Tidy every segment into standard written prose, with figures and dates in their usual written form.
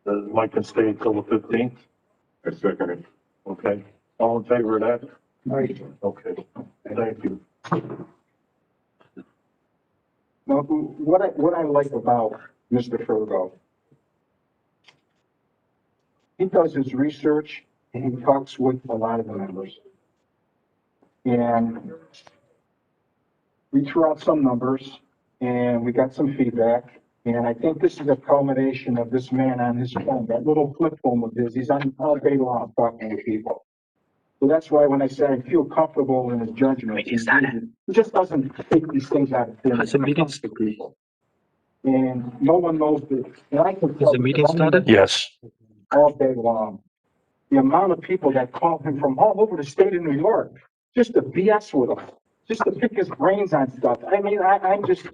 Mike can stay until the 15th. I second it. Okay. All in favor of that? Right. Okay. Thank you. Now, what I like about Mr. Fergo, he does his research and he talks with a lot of the members. And we threw out some numbers and we got some feedback. And I think this is a culmination of this man on his phone, that little flip phone of his. He's on all day long talking to people. So that's why when I say I feel comfortable in his judgment, he just doesn't take these things out of thin air when it comes to people. And no one knows this. And I can tell Is the meeting started? Yes. all day long. The amount of people that call him from all over the state of New York, just to BS with him, just to pick his brains on stuff. I mean, I'm just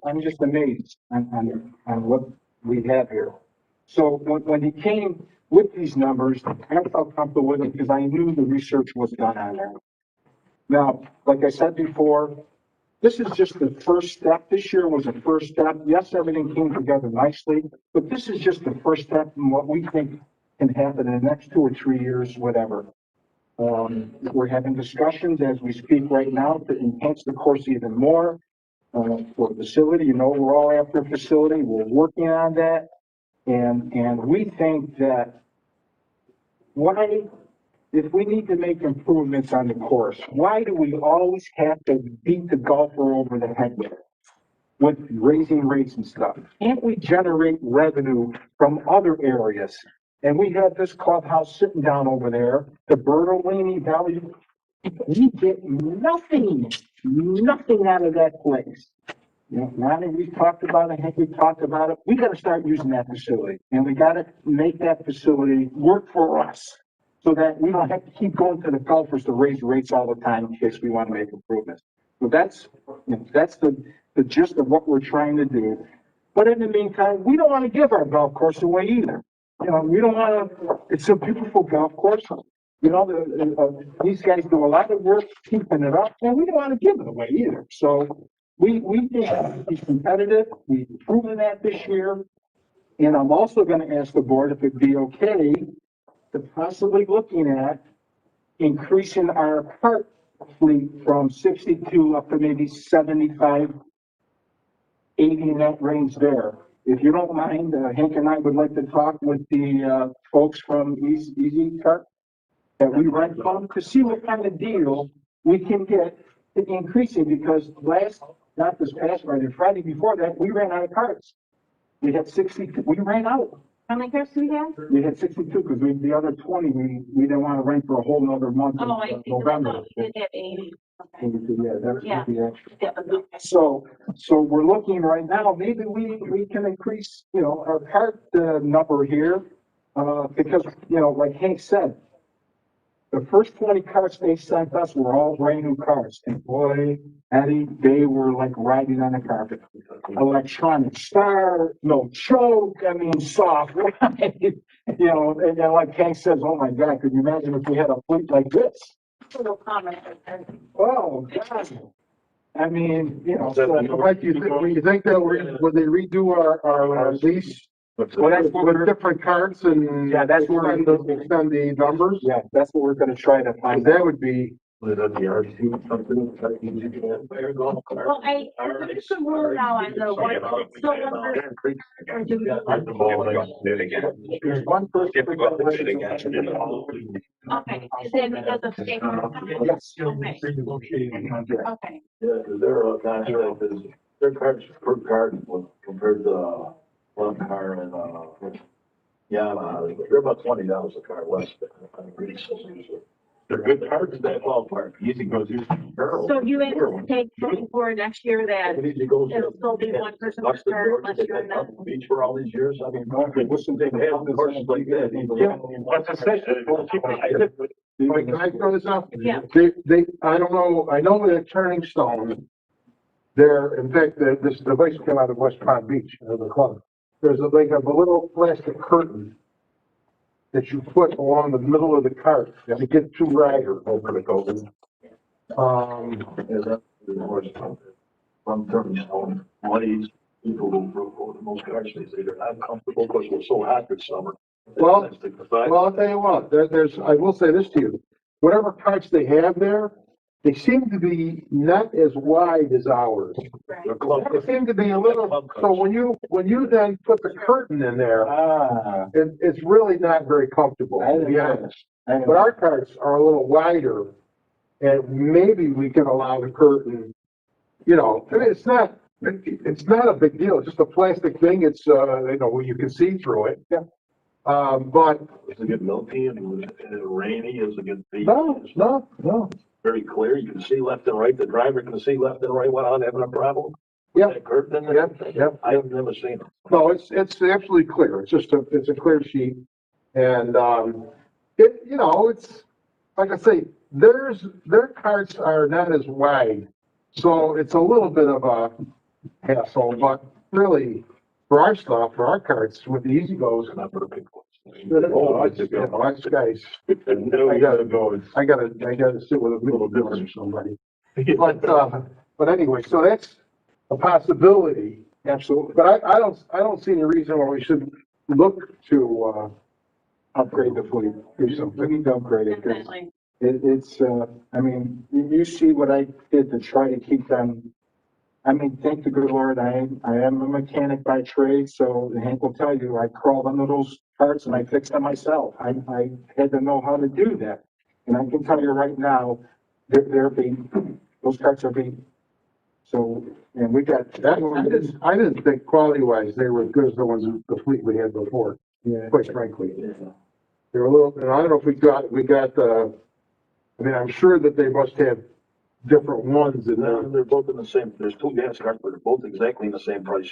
amazed on what we have here. So when he came with these numbers, I felt comfortable with it because I knew the research was done on there. Now, like I said before, this is just the first step. This year was the first step. Yes, everything came together nicely, but this is just the first step in what we think can happen in the next 2 or 3 years, whatever. We're having discussions as we speak right now to enhance the course even more for facility. You know, we're all after a facility. We're working on that. And we think that if we need to make improvements on the course, why do we always have to beat the golfer over the head with raising rates and stuff? Can't we generate revenue from other areas? And we had this clubhouse sitting down over there, the Bertolini Valley. We get nothing out of that place. You know, now that we've talked about it, Hank, we talked about it, we gotta start using that facility. And we gotta make that facility work for us so that we don't have to keep going to the golfers to raise rates all the time in case we want to make improvements. So that's the gist of what we're trying to do. But in the meantime, we don't want to give our golf course away either. You know, we don't want to, it's a beautiful golf course. You know, these guys do a lot of work keeping it up, and we don't want to give it away either. So we think it's competitive. We've proven that this year. And I'm also going to ask the board if it'd be okay to possibly looking at increasing our cart fleet from 62 up to maybe 75, 80 in that range there. If you don't mind, Hank and I would like to talk with the folks from Easy Cart that we rent from to see what kind of deal we can get to increase it, because not this past Friday, Friday before that, we ran out of carts. We had 60, we ran out. How many cars do we have? We had 62 because the other 20, we didn't want to rent for a whole nother month of Oh, I see. November. We did have 80. Okay. Yeah, that's Yeah. the extra. Yeah, okay. So we're looking right now, maybe we can increase, you know, our cart number here, because, you know, like Hank said, the first 20 carts they sent us were all brand new cars. And boy, Eddie, they were like riding on the carpet. Electronic start, no choke, I mean, soft ride, you know, and then like Hank says, oh my God, could you imagine if we had a fleet like this? Little comment. Oh, God. I mean, you know. Mike, you think that when they redo our lease, Well, that's what with we're, different cards and Yeah, that's what we're- extend the numbers? yeah, that's what we're gonna try to find out. That would be, Well, there's some rule now on the one, so number, or do we? There's one person. Okay, is that because of state? Yes. Okay. Yeah, their contract is, their cards per card compared to one car and, yeah, they're about $20 a car less than. They're good cards in that ballpark. Easy goes through. So you anticipate going forward next year that it'll still be one person per car unless you're in the. Beach for all these years, I mean, listen, they have courses like that. What's the session? Mike, can I throw this out? Yeah. I don't know, I know that Turning Stone, in fact, this device came out of West Palm Beach, the club. They have a little plastic curtain that you put along the middle of the cart to get two riders over the go. Yeah, that's the worst. From Turning Stone, one of these people who broke over the most cars, they say they're not comfortable because we're so hot this summer. Well, That's the side. Well, I'll tell you what, I will say this to you, whatever carts they have there, they seem to be not as wide as ours. They're close. They seem to be a little, so when you then put the curtain in there, Ah, it's really not very comfortable, I to didn't be know. honest. But our carts are a little wider, and maybe we can allow the curtain, you know, I mean, it's not a big deal, it's just a plastic thing, it's, you know, you can see through it. Yeah. But, Does it get milky and rainy? Does it get? no. Very clear. You can see left and right. The driver can see left and right without having a problem. Yeah. That curtain in Yep, there? yep. I've never seen it. No, it's absolutely clear. It's a clear sheet. And, you know, it's, like I say, their carts are not as wide. So it's a little bit of a hassle, but really, for our stuff, for our carts with the Easy Goes, Not for people. us guys, I gotta sit with a little dealer or somebody. But anyway, so that's a possibility. absolutely. But I don't see any reason why we should look to, Upgrade the fleet. We need to upgrade it, 'cause Definitely. it's, I mean, you see what I did to try to keep them. I mean, thank the good Lord, I am a mechanic by trade, so Hank will tell you, I crawled under those parts and I fixed them myself. I had to know how to do that. And I can tell you right now, they're being, those carts are being, so, and we got. I didn't think quality wise they were as good as the ones, the fleet we had before, Yeah, quite frankly. Yeah. They're a little, and I don't know if we got, I mean, I'm sure that they must have different ones in there. They're both in the same, there's two gas carts, but they're both exactly in the same price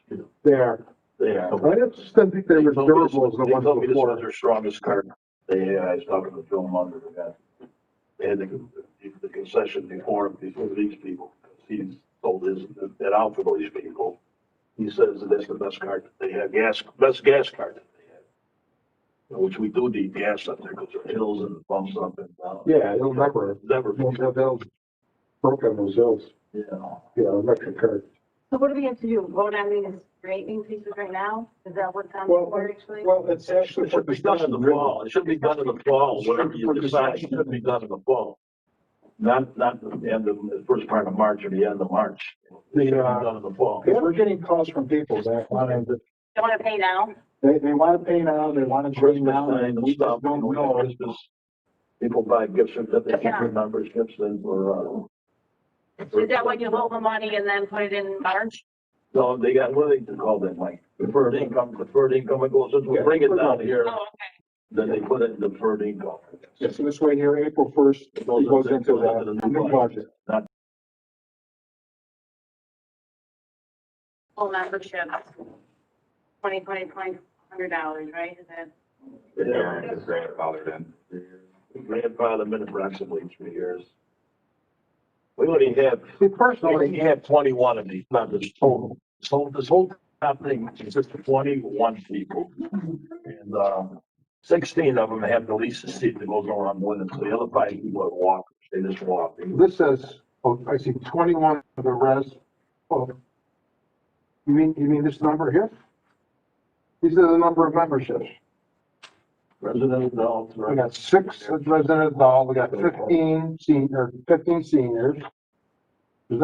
range. They are. They are. I just didn't think they were durable as the They ones told me this was before. their strongest cart. I was talking to Phil Munger, the guy. They had the concession before these people. He's told his, that out for these people. He says that that's the best cart that they have, best gas cart that they have. Which we do need gas up there because there are hills and bumps up and down. Yeah, it'll never, Never, they'll broke on those hills, you know. electric cart. So what do we have to do? Vote on these rate increases right now? Is that what's on the Well, board actually? well, it's actually. It should be done in the fall. It should be done in the fall, whatever you decide, it should be done in the fall. Not the end of, the first part of March or the end of March. It should be done in the fall. Because we're getting calls from people that want to, Don't want to pay now? they want to pay now, they want to drain Christmas now, time and and we stuff, just don't know. Christmas. People buy gift certificates for memberships and for, Is that when you hold the money and then put it in March? so they got, what do they call that, like deferred income, it goes, since we bring it down here, Oh, okay. then they put it in deferred income. Yeah, so this way here, April 1st, it goes into the new budget. Full membership. $100, right? Is that? Yeah, it's grandfathered in. Grandfathered in approximately 3 years. We only have, See, we personally, only have 21 of these members total. So this whole top thing is just 21 people. And, 16 of them have the least seat that goes around with it. So the other 5 people are walkers. They just walk. this says, oh, I see 21 of the rest. Oh, you mean this number here? These are the number of memberships. Resident adults. We got 6 resident adult, we got 15 seniors. There's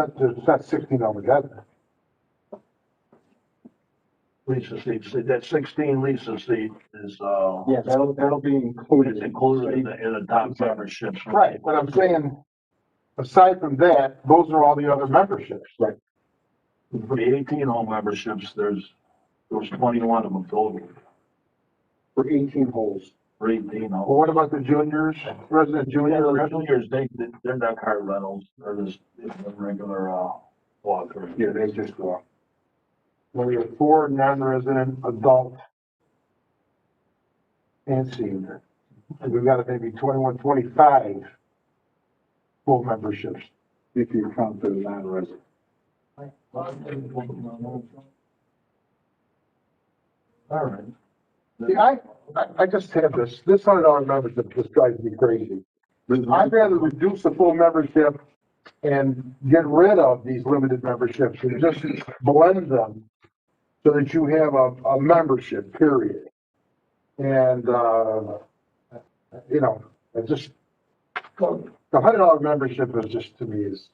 not 16 altogether. Lisa seat, that 16 Lisa seat is, Yeah, that'll be included. is included in the top memberships. Right, but I'm saying, aside from that, those are all the other memberships. Right. For the 18 home memberships, there's 21 of them total. For 18 holes. For 18 Well, home. what about the juniors, resident Yeah, junior? the juniors, they're not car rentals, they're just regular, walkers. Yeah, they just go. Well, we have 4 non-resident adult and senior. And we've got maybe 21, 25 full memberships. If you count the non-resident. All right. See, I just have this $100 membership just drives me crazy. I'd rather reduce the full membership and get rid of these limited memberships and just blend them so that you have a membership, period. And, you know, it just, the $100 membership is just, to me, is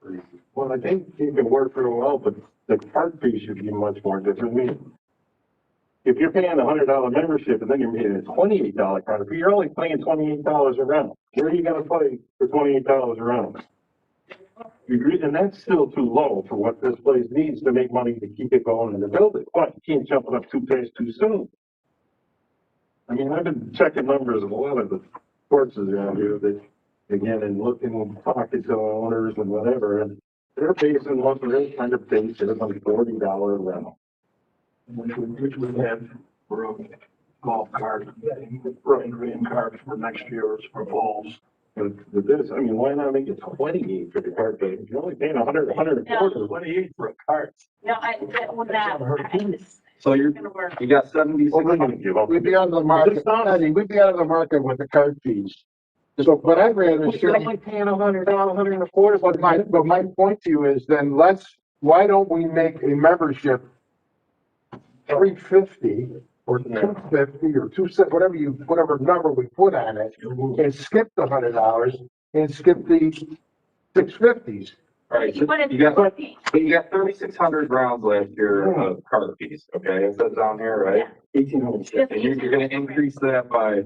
crazy. Well, I think you can work pretty well, but the card fee should be much more different. I mean, if you're paying $100 membership and then you're paying a $28 card fee, you're only paying $28 a round. Where are you gonna play for $28 a round? You agree? And that's still too low for what this place needs to make money to keep it going and to build it. But you can't jump it up too fast too soon. I mean, I've been checking numbers of a lot of the courses around here that, again, and looking and talking to owners and whatever, and they're basing what they're kind of based it on $40 rental. Which we have for a golf cart, green carts for next year's for balls. But with this, I mean, why not make it 28 for the cart pay? You're only paying 140. 28 for a cart. No, that would not, So you're, gonna work. you got 76. Well, we're gonna give up. We'd be out of the market, Eddie, we'd be out of the market with the card fees. So, but I'd rather, You're only paying $100, $140. but my point to you is then why don't we make a membership $350 or $250 or whatever number we put on it, and skip the $100 and skip the $650s. All right, so you got, but you got 3,600 rounds last year of card fees, okay? It says down here, right? 1,800. And you're gonna increase that by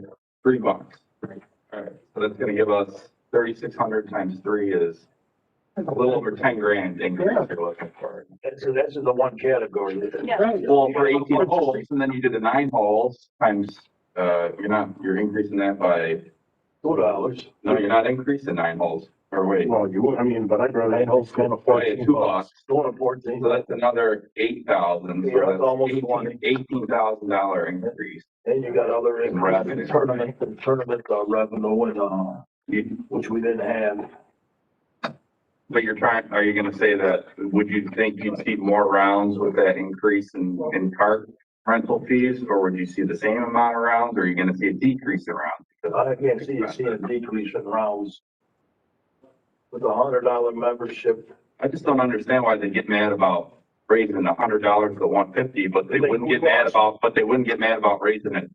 $3. All right, so that's gonna give us 3,600 times 3 is a little over 10 grand increase you're looking for. That's in the one category. Yeah. Well, for 18 holes, and then you did the 9 holes times, you're increasing that by, $2. no, you're not increasing 9 holes, or wait. Well, you would, I mean, but I'd rather. I know it's going to By $2. Going to 14. So that's another 8,000, Yeah, so that's that's almost 20. $18,000 increase. And you got other Revenue. tournament revenue and, which we didn't have. But are you gonna say that, would you think you'd see more rounds with that increase in cart rental fees? Or would you see the same amount of rounds, or are you gonna see a decrease in rounds? I can't see a decrease in rounds. With $100 membership, I just don't understand why they get mad about raising $100 to $150, but they wouldn't get mad about raising it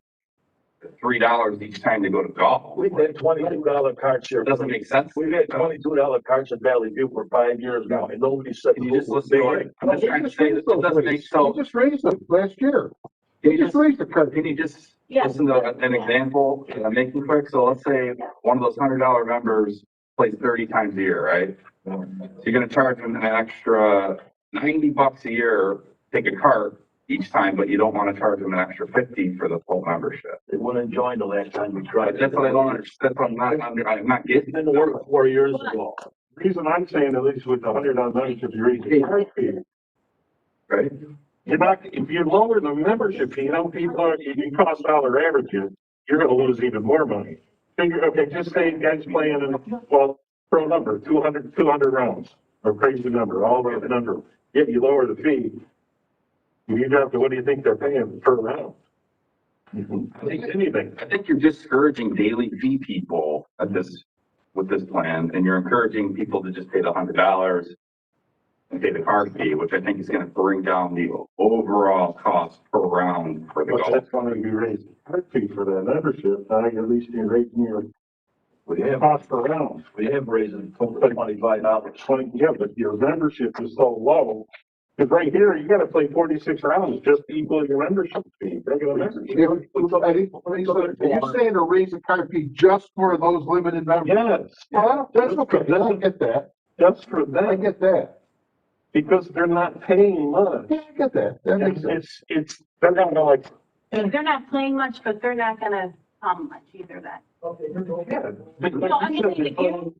$3 each time they go to golf. we've had $22 carts here. It doesn't make sense. We've had $22 carts in Valley View for 5 years now, and nobody said. Can you just listen to it? I'm just trying to say that it doesn't make We sense. just raised them last year. Can We you just raised the card. Can you just Yeah. listen to an example that I'm making quick? So let's say one of those $100 members plays 30 times a year, right? So you're gonna charge them an extra $90 a year, take a cart each time, but you don't wanna charge them an extra 50 for the full membership. They wouldn't join the last time we tried. That's what I don't understand. That's what I'm not getting. Didn't work 4 years ago. Reason I'm saying, at least with the $100 membership, you raise the card fee. Right? You're not, if you lower the membership fee, people are, if you cost dollar averages, you're gonna lose even more money. Figure, okay, just say guys playing in, well, pro number, 200 rounds, or crazy number, all around the number. Yet you lower the fee. You drop to, what do you think they're paying per round? Anything. I think you're discouraging daily fee people with this plan, and you're encouraging people to just pay the $100 and pay the card fee, which I think is gonna bring down the overall cost per round for the But golf. that's why you raise the card fee for that membership, now at least you're raising your We have, cost per round. we have raised it to $25. Yeah, but your membership is so low, because right here, you gotta play 46 rounds just to equal your membership fee, regular membership. Eddie, are you saying to raise the card fee just for those limited members? Yes, Well, that's okay, I get that, just for I them, get that, because they're not paying much. yeah, I get that, that makes sense. They're gonna go like, They're not playing much, but they're not gonna come much either then. yeah. No, I mean,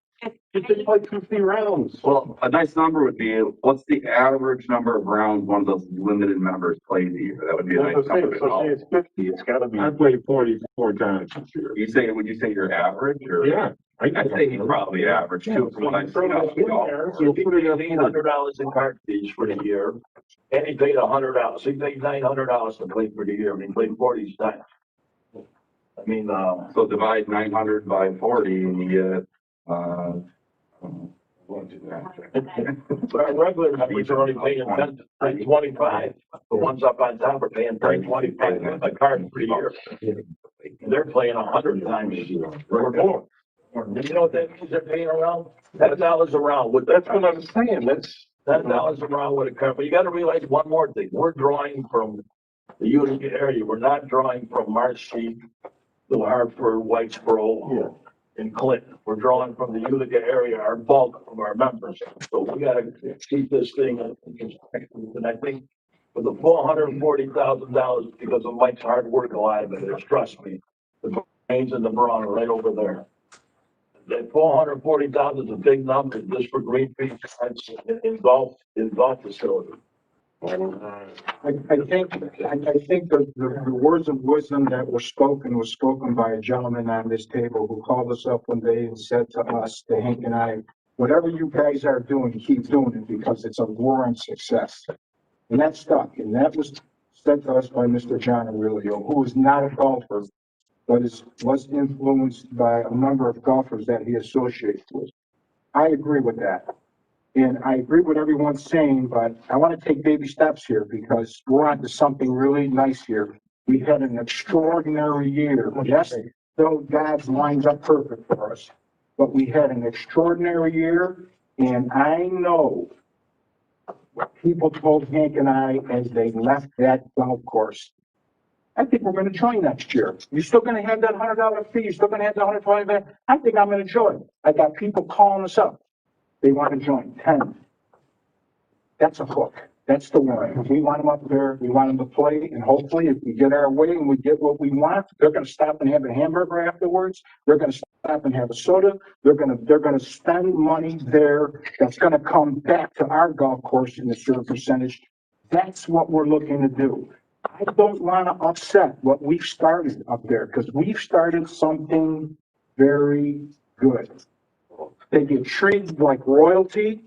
If they play 50 rounds. Well, a nice number would be, what's the average number of rounds one of those limited members plays a year? That would be a nice number to So say know. it's 50, it's gotta be. I played 44 times this year. Would you say you're average, or? Yeah. I'd say you're probably average too, from what I've seen out of the golf. So put it up $1,800 in cart fees for the year, and he paid $100. He paid $900 to play for the year, and he played 40 times. I mean, So divide 900 by 40 and you get, But our regular members are only paying 10.25. The ones up on top are paying 10.25 a card per year. They're playing 100 times a year or more. You know what that means? They're paying around $10 a round with That's what I'm saying, that's. $10 a round with a card. But you gotta realize one more thing. We're drawing from the Utica area. We're not drawing from Marsh Street to Hartford, Whitesboro, and Clinton. We're drawing from the Utica area, our bulk of our members. So we gotta keep this thing in perspective. And I think for the $440,000, because of Mike's hard work, a lot of it is, trust me, the brains and the brawn are right over there. That $440,000 is a big number just for green fees in golf facility. I think the words of wisdom that were spoken by a gentleman on this table who called us up one day and said to us, to Hank and I, whatever you guys are doing, keep doing it because it's a roaring success. And that stuck, and that was said to us by Mr. John Aurelio, who is not a golfer, but was influenced by a number of golfers that he associates with. I agree with that. And I agree with everyone's saying, but I want to take baby steps here because we're on to something really nice here. We had an extraordinary year. Yes, though God's lines up perfect for us, but we had an extraordinary year. And I know what people told Hank and I as they left that golf course. I think we're going to join next year. You're still going to have that $100 fee. You're still going to have the $120. I think I'm going to join. I got people calling us up. They want to join 10. That's a hook. That's the one. We want them up there. We want them to play. And hopefully if we get our way and we get what we want, they're going to stop and have a hamburger afterwards. They're going to stop and have a soda. They're going to spend money there. That's going to come back to our golf course in a certain percentage. That's what we're looking to do. I don't want to upset what we've started up there because we've started something very good. They get treated like royalty.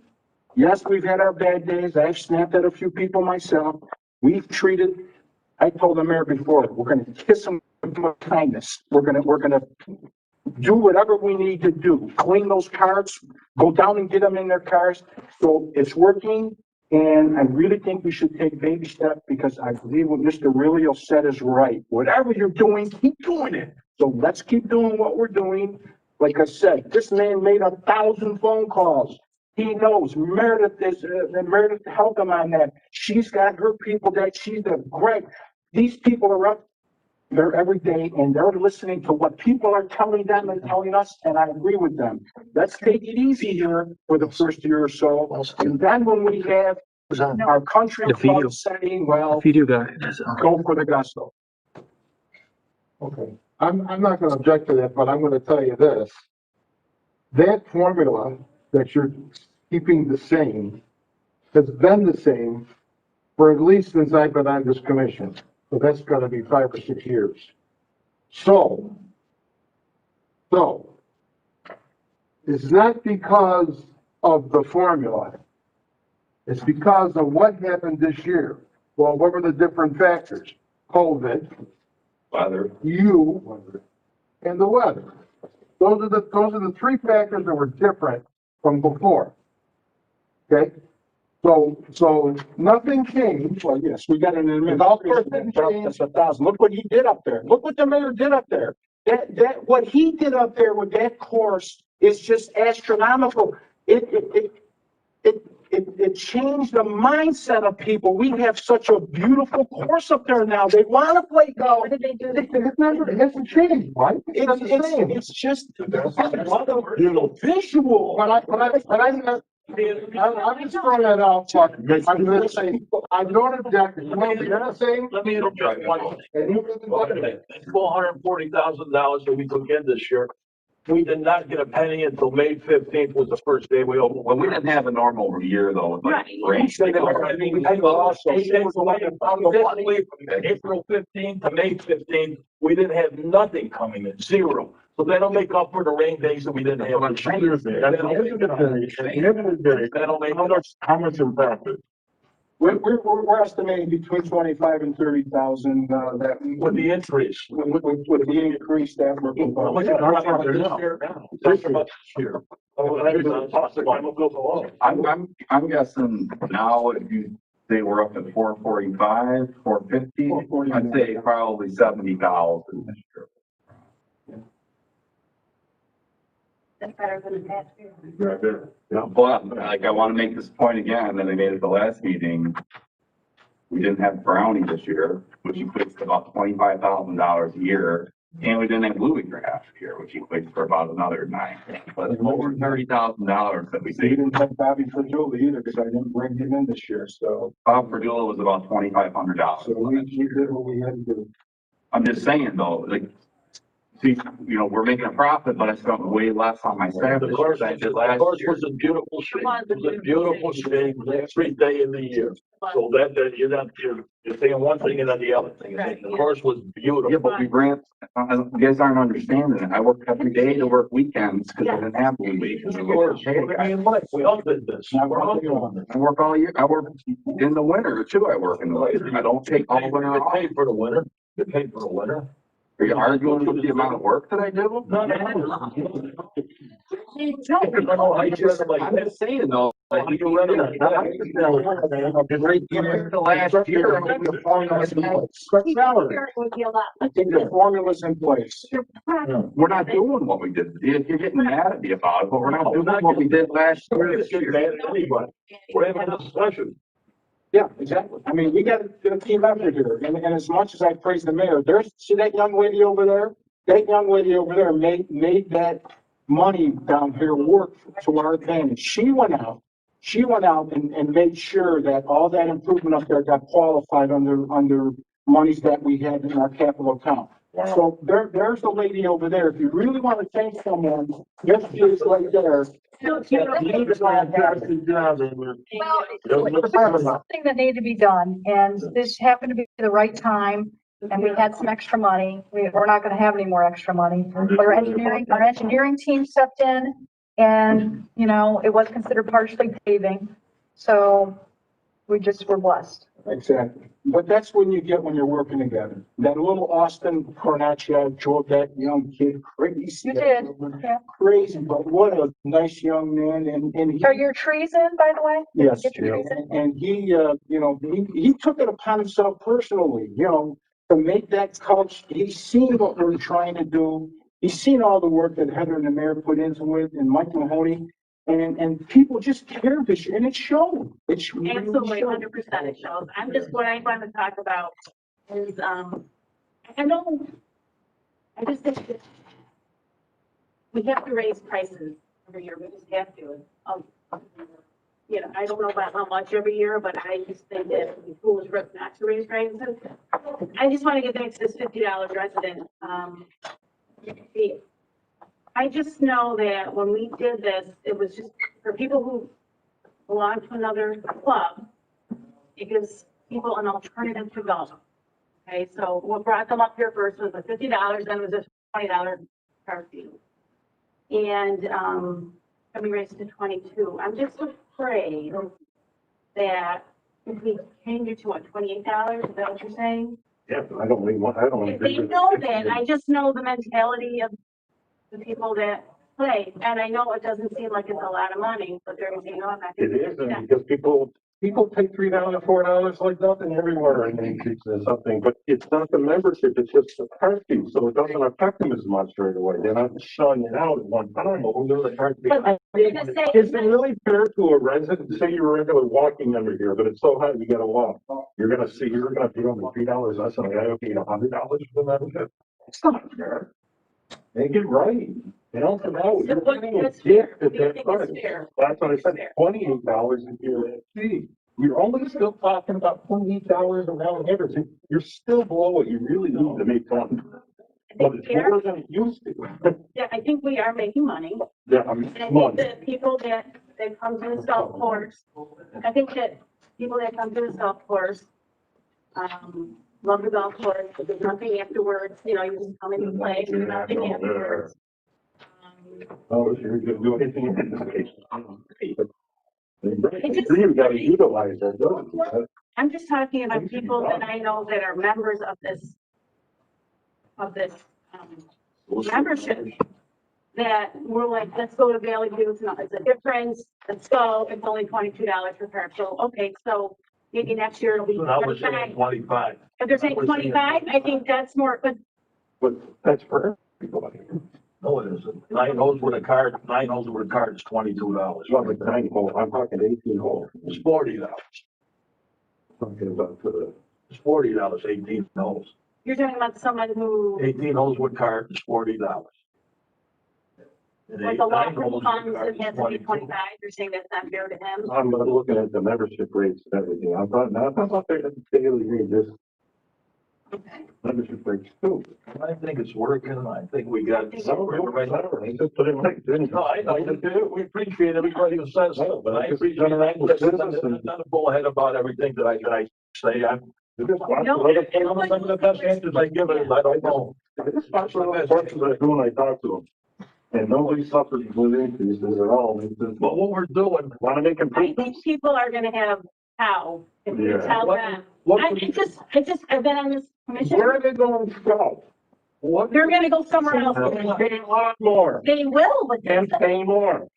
Yes, we've had our bad days. I've snapped at a few people myself. I told the mayor before, we're going to kiss them with kindness. We're going to do whatever we need to do. Clean those cars, go down and get them in their cars. So it's working. And I really think we should take baby steps because I believe what Mr. Aurelio said is right. Whatever you're doing, keep doing it. So let's keep doing what we're doing. Like I said, this man made 1,000 phone calls. He knows Meredith helped him on that. She's got her people that she's the great. These people are up there every day and they're listening to what people are telling them and telling us. And I agree with them. Let's take it easy here for the first year or so. And then when we have our country club saying, well, go for the gusto. Okay, I'm not gonna object to that, but I'm gonna tell you this. That formula that you're keeping the same has been the same for at least since I've been on this commission. So that's gonna be 5 or 6 years. So, it's not because of the formula. It's because of what happened this year. Well, what were the different factors? COVID, Weather. and the weather. Those are the three factors that were different from before. Okay? So nothing changed. Well, yes, we got an administration. That's 1,000. Look what he did up there. Look what the mayor did up there. What he did up there with that course is just astronomical. It changed the mindset of people. We have such a beautiful course up there now. They want to play golf. It hasn't changed, right? It's just visual. I'm just throwing that out, Chuck. I'm gonna say, I don't object. You know, you're not saying. Let me interrupt. $440,000 that we took in this year. We did not get a penny until May 15th was the first day we opened. Well, we didn't have a normal year though. With like rain. April 15th to May 15th, we didn't have nothing coming in, zero. So that'll make up for the rain days that we didn't have. How much impacted? We're estimating between 25 and 30,000, that With the increase. with the increase that we're. Talking about this year. I'm guessing now if you say we're up at 445, 450, I'd say probably 70,000 this year. That's better than the past year. Right there. Yeah, but like I want to make this point again, and I made it the last meeting. We didn't have Brownie this year, which equates to about $25,000 a year. And we didn't have Louis for half a year, which equates for about another $9,000. But over $30,000 that we We saved. didn't have Bobby Fragile either, because I didn't bring him in this year, so. Bob Verdula was about So $2,500. we did what we had to do. I'm just saying though, like, see, we're making a profit, but I spent way less on my staff The this course, year than I did the last course year. was a beautiful shape. It was a beautiful shape every day of the year. So that you're not, you're saying one thing and then the other thing. The course was beautiful. Yeah, but we ran, you guys aren't understanding it. I worked every day to work weekends because I didn't have a week. Of course, we all did this. We're all doing this. I work all year. I work in the winter too. I work in the winter. I don't take all winter You're off. paid for the winter. You're paid for the winter. Are you arguing with the amount of work that I do? No. I'm just saying though, like, compared to last year, I'm making a point on salary. It would be a lot. I think the formula's in place. We're not doing what we did. You're getting mad at me about it, but we're not doing what we did last year. It's getting mad at anybody. We're having a discussion. Yeah, exactly. I mean, we got a team effort here, and as much as I praise the mayor, see that young lady over there? That young lady over there made that money down here work to our advantage. She went out and made sure that all that improvement up there got qualified under monies that we had in our capital account. So there's the lady over there. If you really want to thank someone, yes, she is right there. Well, there's something that needed to be done, and this happened to be the right time, and we had some extra money. We're not gonna have any more extra money. But our engineering team stepped in, and, it was considered partially paving, so we just were blessed. Exactly. But that's when you're working together. That little Austin Cornacchia drove that young kid crazy. You did, yeah. Crazy, but what a nice young man, and he. Are your trees in, by the way? Yes, Get your trees in? and he, he took it upon himself personally, to make that coach. He's seen what we're trying to do. He's seen all the work that Heather and the mayor put into it, and Mike Mahoney, and people just care this year, and it showed. It's really Absolutely, showed. 100% it shows. What I want to talk about is, I just think that we have to raise prices every year. We just have to. I don't know about how much every year, but I just think that it would be foolish for us not to raise prices. I just want to get back to this $50 resident fee. I just know that when we did this, it was just for people who belong to another club. It gives people an alternative to golf. Okay, so what brought them up here first was the $50, then it was a $20 card fee. And we raised it to 22. I'm just afraid that if we change it to what, $28, is that what you're saying? Yeah, I don't If they know that, I just know the mentality of the people that play, and I know it doesn't seem like it's a lot of money, but they're saying, oh, I'm not It gonna do isn't, that. because people take $3, $4 like nothing everywhere and they teach them something, but it's not the membership, it's just the card fee, so it doesn't affect them as much right away. They're not shutting it out at one time. The card fee. But they're gonna say- Is it really fair to a resident, say you're a regular walking under here, but it's so high, you gotta walk. You're gonna pay only $3 less than a guy who paid $100 for the membership? It's not fair. Make it right. Come out. You're paying a That's gift fair. at Do you that think price. it's fair? That's what I said, Fair. $28 a year fee. You're only still talking about $28 around here. So you're still below what you really need to make money. But it's Fair. more than it used to. Yeah, I think we are making money. Yeah, I mean, And I come on. think that people that come to this golf course, I think that people that come to this golf course, love the golf course, but there's nothing afterwards, you just come in and play, there's nothing afterwards. Oh, you're gonna do anything in this case. It just- You gotta utilize that, don't you? I'm just talking about people that I know that are members of this membership. that we're like, let's go to Valley View, it's not, it's a difference, let's go, it's only $22 per car. So, okay, so maybe next year it'll be So now we're saying 25. twenty-five. If they're saying 25, I think that's more, but But that's for everybody. No, it isn't. Nine holes with a card is $22. It's not like 9 hole, I'm talking 18 hole. It's $40. Talking about the. It's $40, 18 holes. you're talking about someone who, 18 holes with card is $40. And like a lot nine of holes with funds, card it is has to be 22. 25, you're saying that's not fair to him? I'm looking at the membership rates and everything. I'm not there to daily read this Okay. membership rates too. I think it's working. I think we got. Whatever. I just put in my. No, I know, we appreciate everybody who says so, but I appreciate I'm not a bullhead about everything that I say. I'm some of the best answers I give it, I don't know. This is what I do when I talk to them. And nobody suffers with increases at all. But what we're doing, Want to make I improvements? think people are gonna have how, if you Yeah. tell them. what, I've been on this commission, Where are they going to go? what, they're gonna go somewhere else. Pay a lot more They will, but and pay more.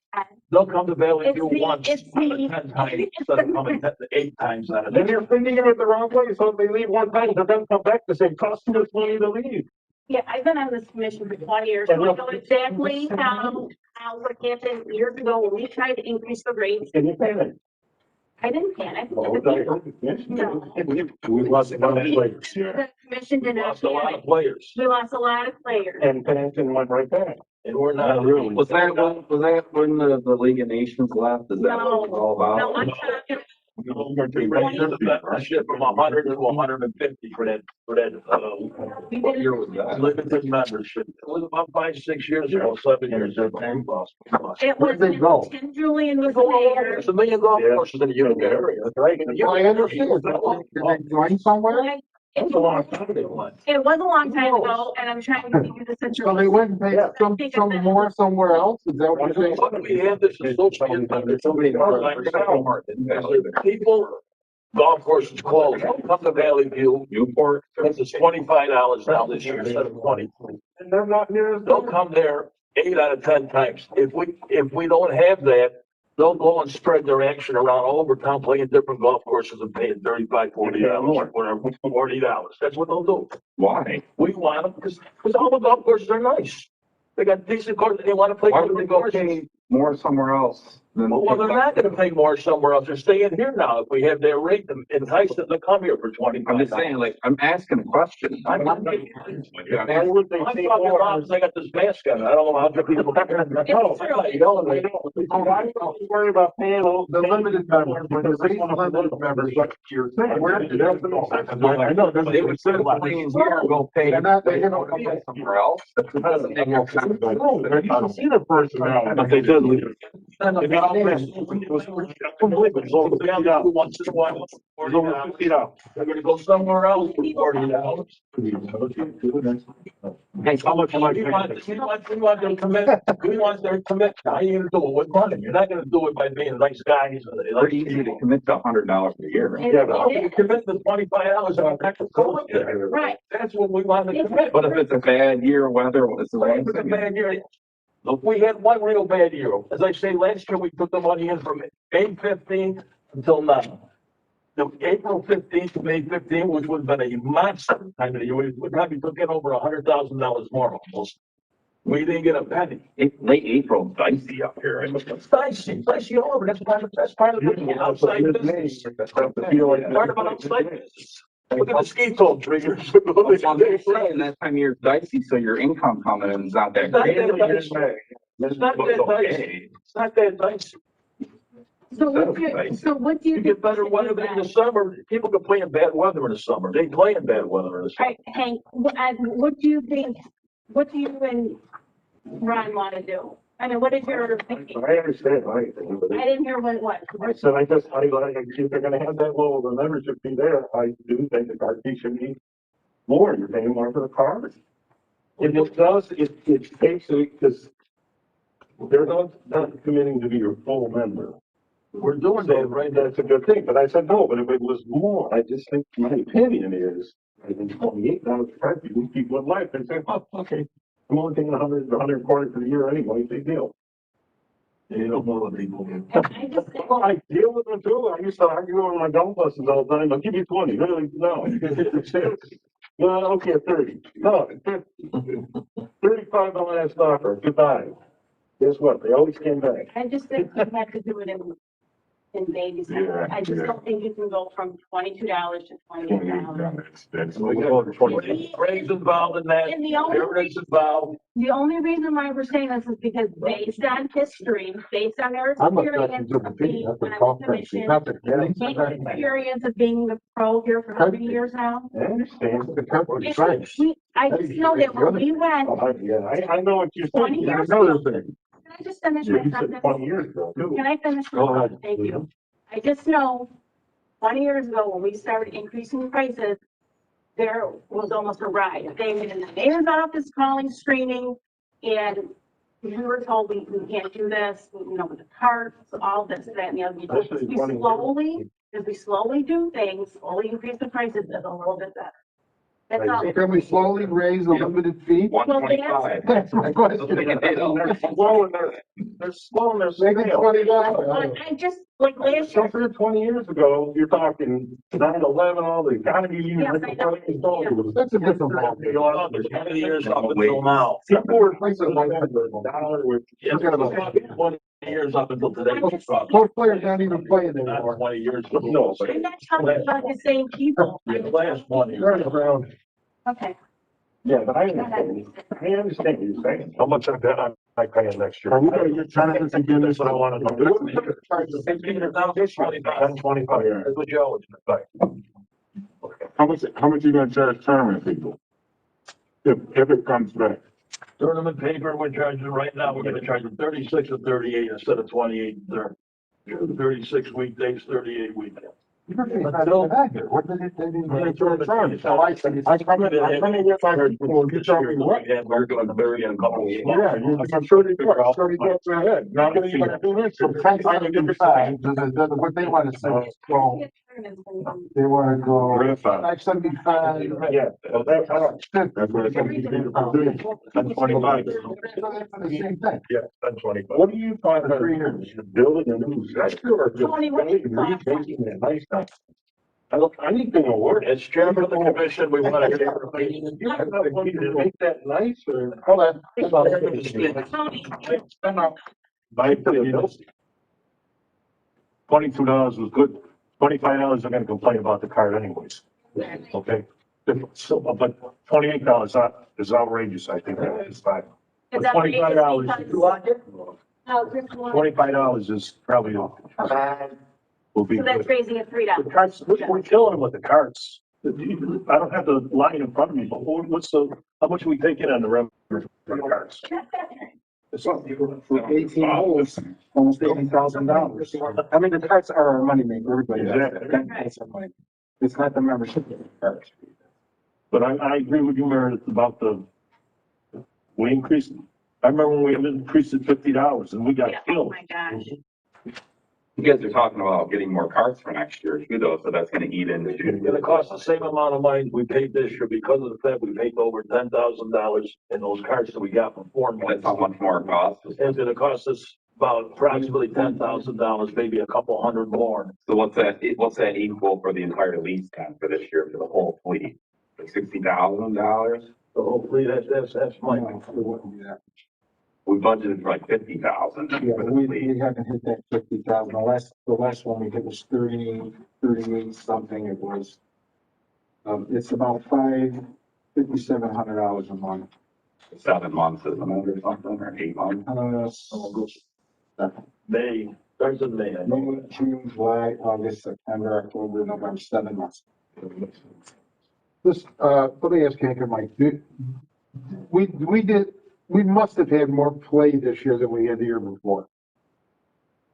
they'll come to Valley It's View the- once, it's out the- of 10 times, instead of coming 8 times out of Then 10. you're thinking it the wrong way. So if they leave one time, they're gonna come back to say, cost us money to leave. yeah, I've been on this commission for 20 years, so I know exactly how what happened years ago when we tried to increase the rates. Can you panic? I didn't panic. Well, No. We lost a lot of players. The commission We did not lost a lot of panic. players, We lost a lot of players. And Pennington went right back. and we're not. Not really. Was that when the League of Nations left? Is that No, what it was all no, about? I'm talking, We raised the membership from 100 to 150 for that, we What didn't, year was that? limited membership. It was about 5-6 years ago, 7 years ago. it Where'd was they go? Tim Julian was there. There's a million golf Yeah. courses in the Utica area, right? Well, I understand. Did they join somewhere? Like, That's a long time they went. it was a long time ago, and I'm trying to give you the So they situation. went and paid some more somewhere else? Is that what you're saying? Why do we have this associated under somebody? People, golf courses closed, don't come to Valley View, Newport? because it's $25 now this year instead of 20. And they're not near as. They'll come there 8 out of 10 times. If we don't have that, they'll go and spread their action around all over town, playing different golf courses and paying $35, $40, whatever, $40. That's what they'll do. Why? We want them, because all the golf courses are nice. They got decent courses, they want to play. Why would they go courses. pay more somewhere else than? Well, they're not gonna pay more somewhere else. They're staying here now. If we have their rate, entice them to come here for 20. I'm just saying, like, I'm asking a question. I'm not. Why would they I'm pay talking more? about, I got this mask on. I don't know how many people. It's true. You know, I know. Why don't you worry about paying those? The limited members, when the base limited members, like you're saying, where did they go? I know, that's. They would sit playing here and go pay. They're not, they don't don't come come somewhere else. That doesn't make no sense. No, you should see the person now. But they did leave. Once in a while, it's over $50. They're gonna go somewhere else for $40. How much am I We paying? want their commitment. We want their commitment. How are you gonna do it with money? You're not gonna do it by being nice guys. Pretty easy to commit to $100 a year. Yeah, but you commit to $25 on that to go in there. Right. That's what we want to commit. But if it's a bad year, weather, what is the If it's a bad year, look, we had one real bad year. As I say, last year we took the money in from 8/15 until now. The April 15th to May 15th, which would have been a monster time of the year, we probably took in over $100,000 more almost. We didn't get a penny. Late April, dicey up here. It's dicey all over. That's part of the outside business. Part of an outside business. Look at the ski toll triggers. That's what I'm saying, that time of year is dicey, so your income coming in is not that great. It's not that dicey. It's not that dicey. So what do you? You get better weather than in the summer. People can play in bad weather in the summer. They play in bad weather in the All summer. right, Hank, what do you think, what do you and Ron want to do? I mean, what is your thinking? I understand, I didn't hear what. I said, if they're gonna have that low of a membership fee there, I do think the card fee should be more, you're paying more for the card. If it does, it's basically, because they're not committing to be your full member. We're doing that right now. That's a good thing, but I said, no, but if it was more, I just think, my opinion is, I think $28 card fee, people would like, they say, oh, okay. I'm only paying 140 for the year anyway, big deal. You don't know what people do. I just, Well, I deal with them too. I used to argue with my golf lessons all the time. I'll give you 20. Really? No. Well, okay, 30. No, 50. 35 the last offer. Goodbye. Guess what? They always came back. I just think you have to do it in baby steps. Yeah, I just yeah. don't think you can go from $22 to $28. That's. We got Craig's involved in that, And the only everybody's involved. The only reason why we're saying this is because based on history, based on their I'm experience objecting to the of fee, being not the on the golf cart fee, commission, not the. experience of being the pro here for how many years now? I understand. The company, It's right. like, I just know that when we went, I know what you're 20 saying. years Another ago. thing. Can I just finish You my said sentence? 20 years ago, too. Can I finish? my Go ahead. sentence? Thank you. I just know 20 years ago, when we started increasing prices, there was almost a riot. They were in the mayor's office calling, screaming, and we were told we can't do this, you know, with the carts, all this, that, and the other. Especially We 20 slowly, as we slowly do things, slowly increase the prices, it's a little bit better. That's all. So can we slowly raise the limited fee? 125. That's my question. They're slowing their Make it scale. $20. I just, like last year, Compared to 20 years ago, you're talking 9/11, all the economy, Yes, I know. That's a different ballgame. There's 20 years up until now. People were thinking like $1 with. Yeah, Forget about we're talking 20 years up until today. Those players aren't even playing Not anymore. 20 years. No, but I'm not talking about the same people. Yeah, the last 20 They're years. around. Okay. yeah, but I understand what you're saying. How much of that I pay next year? Are we gonna get tenants and give this what I want to do? 25. That's what you always say. How much you gonna charge tournament people? If it comes back? Tournament paper, we're charging right now, we're gonna charge them 36 or 38 instead of 28 and 30. 36 weekdays, 38 weekends. What did it, they didn't. We're tournament fees. Oh, I see. I come in with my people, you tell me what? We're doing 30 in a couple of years. Yeah, I'm sure they do, 30 bucks a head. Now, I'm gonna do this. So tax $75, what they want to say, well, they want to go $575. Yeah, well, that's what it's gonna be. That's 25. The same thing. Yeah, that's 25. What do you find for 3 years? Building a new sector or just Tony, what do you building, thought? remaking it nice stuff? Anything will work. As chairman of the commission, we want to hear. I'm not wanting to make that nice or. Hold on. Tony, My opinion, $22 was good. $25, I'm gonna complain about the card anyways. Okay? So, but $28 is outrageous, I think. It's fine. Is But that $25, because- You like it? $25 is probably, will be So that's good. raising it $3. The carts, we're killing them with the carts. I don't have the line in front of me, but how much are we taking on the revenue for the carts? For 18 holes, almost $80,000. I mean, the carts are our moneymaker, everybody. Exactly. That's our money. It's not the membership of the carts. But I agree with you, Meredith, about we increased, I remember when we increased it $50 and we got Yeah, oh killed. my gosh. You guys are talking about getting more carts for next year too, though, so that's gonna eat into. It's gonna cost the same amount of money we paid this year because of the fact we paid over $10,000 in those cards that we got from 4 That's months. how much more it costs. It's gonna cost us about approximately $10,000, maybe a couple hundred more. So what's that equal for the entire lease time for this year for the whole fleet? Like $60,000? So hopefully that's my. No, it wouldn't be that. We budgeted for like 50,000 Yeah, for the we fleet. haven't hit that 50,000. The last one we did was 38 something it was. It's about $5,700 a month. 7 months, isn't it, or something, or 8 months? May, starts in May. I know. May, June, July, August, September, October, November, 7 months. This, let me ask Hank and Mike, we must have had more play this year than we had the year before.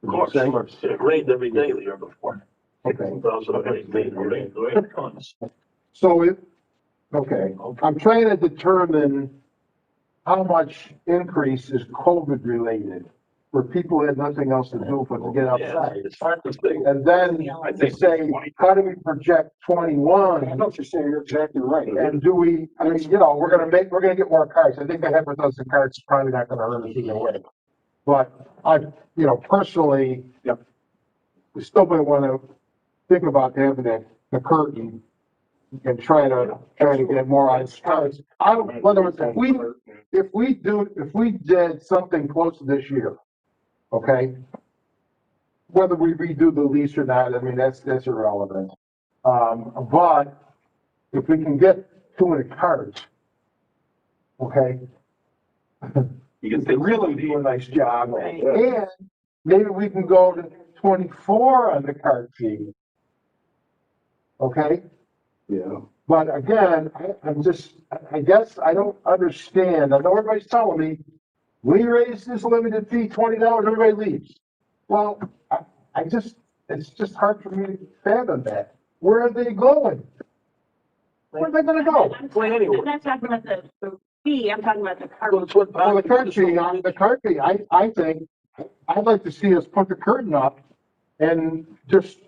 Of course, it rained every day the year before. Okay. 2018, it rained tons. So okay, I'm trying to determine how much increase is COVID related. where people had nothing else to do but to get outside. It's hard to think. And then to say, how do we project I 21? know what you're saying, you're exactly right. And do we, I mean, you know, we're gonna get more cards. I think a half a dozen cards is probably not gonna hurt us either way. But I, you know, personally, we still might wanna think about having the curtain and try to get more on cards. In other words, if we did something close to this year, okay? Whether we redo the lease or not, I mean, that's irrelevant. But if we can get 200 cards, okay? You can They really do a nice job. And maybe we can go to 24 on the card fee. Okay? Yeah. But again, I guess I don't understand. I know everybody's telling me, we raise this limited fee $20, everybody leaves. Well, it's just hard for me to fathom that. Where are they going? Where are they gonna go? I'm not talking about the fee, I'm talking about the car. Well, the card fee, I think, I'd like to see us put the curtain up and just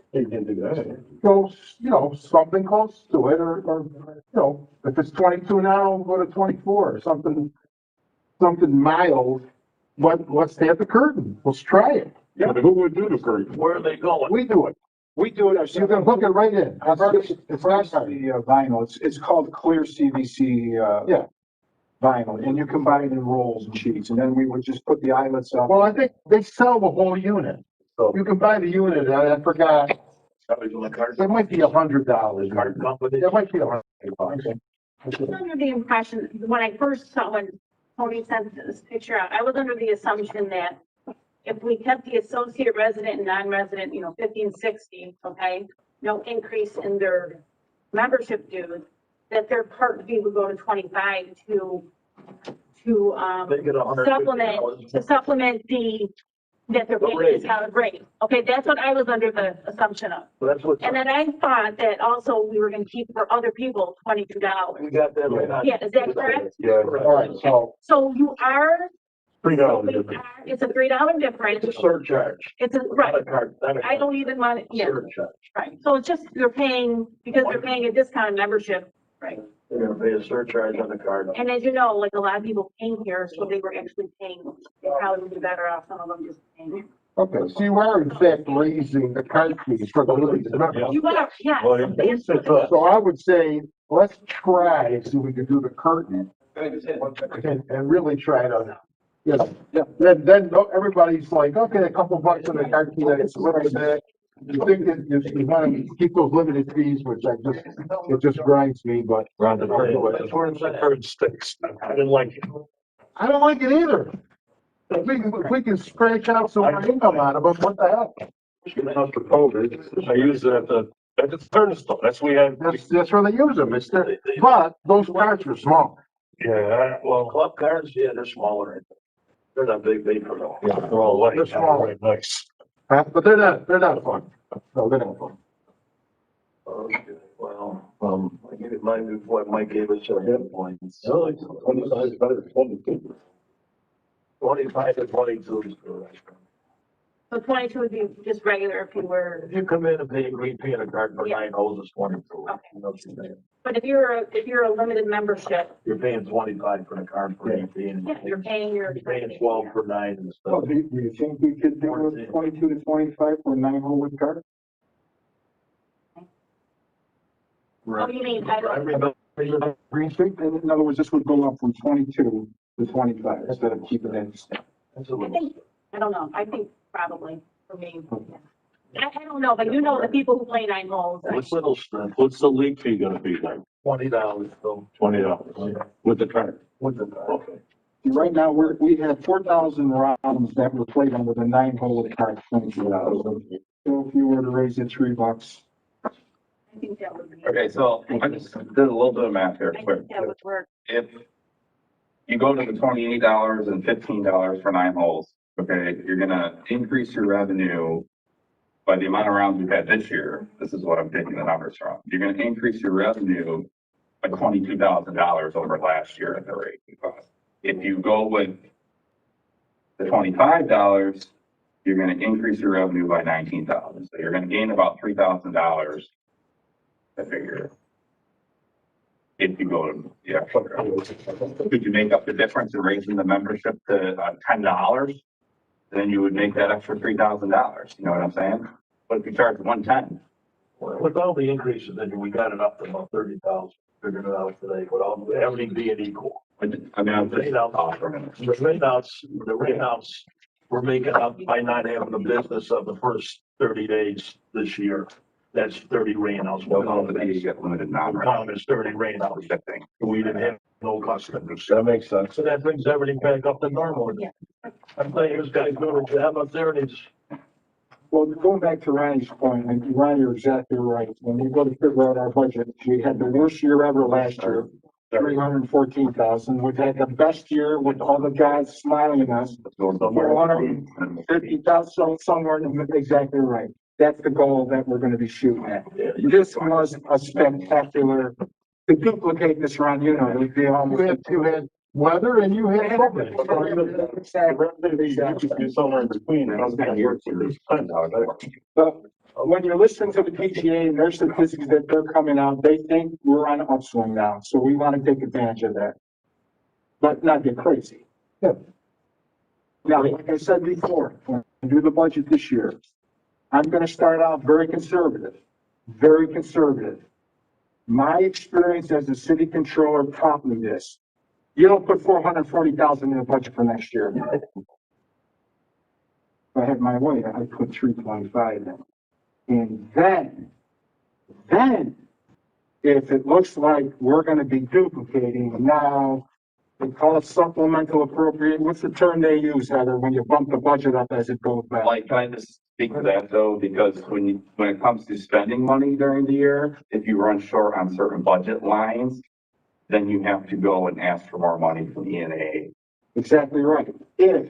go, you know, something close to it, or, you know, if it's 22 now, go to 24, or something mild. But let's have the curtain. Let's try it. Yeah, who would do the curtain? Where are they going? We do it. We do it You ourselves. can hook it right in. It's not the vinyl, it's called clear CVC, Yeah. vinyl, and you can buy it in rolls and sheets, and then we would just put the eyelets up. Well, I think they sell the whole unit. So, You can buy the unit, and I forgot, somebody's on the card. it might be $100. Card company. It might be $100. I was under the impression, when I first saw, when Tony sent this picture out, I was under the assumption that if we kept the associate resident and non-resident, 50 and 60, okay, no increase in their membership dues, that their part fee would go to 25 to They get $150. supplement that they're paying rate. discounted rate. Okay, that's what I was under the assumption of. That's what, And then I thought that also we were gonna keep for other people $22. we got that right on. Yeah, is that correct? Yeah. All right, so, So you are, $3. it's a $3 difference. It's a surcharge. It's a, Not right, a card. Not a I don't even want it, yeah, surcharge. right. So it's just, they're paying, because they're paying a discounted membership, right? They're gonna pay a surcharge on the card. And as you know, like a lot of people came here, so they were actually paying, they probably would be better off, some of them just paying. okay, so you are in fact raising the card fees for the limited members. You are, yeah. So I would say, let's try, see if we can do the curtain and really try to, you know, then everybody's like, okay, a couple bucks on the card fee, that's a little bit. You think that you want to keep those limited fees, which it just grinds me, but. That's where the card sticks. I didn't like it. I don't like it either. If we can scratch out some income out of them, what the hell? Not for COVID. I use it at the turnstile. That's we had. That's where they use them, but those cards are small. Yeah, Well, club cards, yeah, they're smaller. They're not big paper though. yeah, they're all white. They're small. Right, nice. But they're not fun. No, they're not fun. Okay, well, I gave it what Mike gave us a hit points. 25 is better than 22. 25 to 22 is good. So 22 would be just regular if you were, If you come in and pay a green fee on a card for Yeah. 9 holes, it's 22. Okay. You know what I'm saying? but if you're a limited membership, You're paying 25 for the card for Yeah. 18. yeah, you're paying your. You're paying 12 for 9 and Well, stuff. do you think we could do a 22 to 25 for a 9-hole card? Oh, you mean, I remember. Green Street, in other words, this would go up from 22 to 25 instead of keeping it the same. That's a I little. think, I don't know, I think probably for me. I don't know, but the people who play 9 holes. What's little strength? What's the league fee gonna be like? $20 though. $20 with the card. With the card. Okay. Right now, we have 4,000 rounds that were played on with a 9-hole card, $22. So if you were to raise it $3, I think that would be. Okay, so I just did a little bit of math here I quick. think that would work. If you go to the $28 and $15 for 9 holes, okay, you're gonna increase your revenue by the amount of rounds we've had this year. This is what I'm taking the numbers from. You're gonna increase your revenue by $22,000 over last year at the rate it cost. If you go with the $25, you're gonna increase your revenue by 19,000. So you're gonna gain about $3,000. I figure. If you go to the actual, could you make up the difference in raising the membership to $10? Then you would make that extra $3,000. You know what I'm saying? But if you charge 110, With all the increases, then we got it up to about 30,000, figured it out today, without everything being equal. I mean, I'm just offering. The rainouts, we're making up by not having the business of the first 30 days this year. That's 30 rainouts. Well, hopefully you get limited One non-revenue. pound is 30 rainouts. Shipping. We didn't have no customers. That makes sense. So that brings everything back up to normal. Yeah. I'm telling you, this guy's doing a job up there and he's, Well, going back to Ronnie's point, and Ronnie, you're exactly right. When we go to figure out our budget, we had the worst year ever last year, 314,000. We've had the best year with all the guys smiling at us, 450,000, somewhere in the, exactly right. That's the goal that we're gonna be shooting at. This was a spectacular, to duplicate this run, you know, it would be almost. You had weather and you had something. Somewhere in between. and I was gonna work with this. But when you're listening to the PGA and their statistics that they're coming out, they think we're on an upswing now, so we wanna take advantage of that. But not get crazy. Yeah. Now, like I said before, when I do the budget this year, I'm gonna start out very conservative, very conservative. My experience as a city controller taught me this. You don't put 440,000 in the budget for next year. If I had my way, I'd put 325 in. And then, if it looks like we're gonna be duplicating now, they call it supplemental appropriate, what's the term they use, Heather, when you bump the budget up as it goes back? Like, can I just speak to that though? Because when it comes to spending money during the year, if you run short on certain budget lines, then you have to go and ask for more money from E&A. Exactly right. If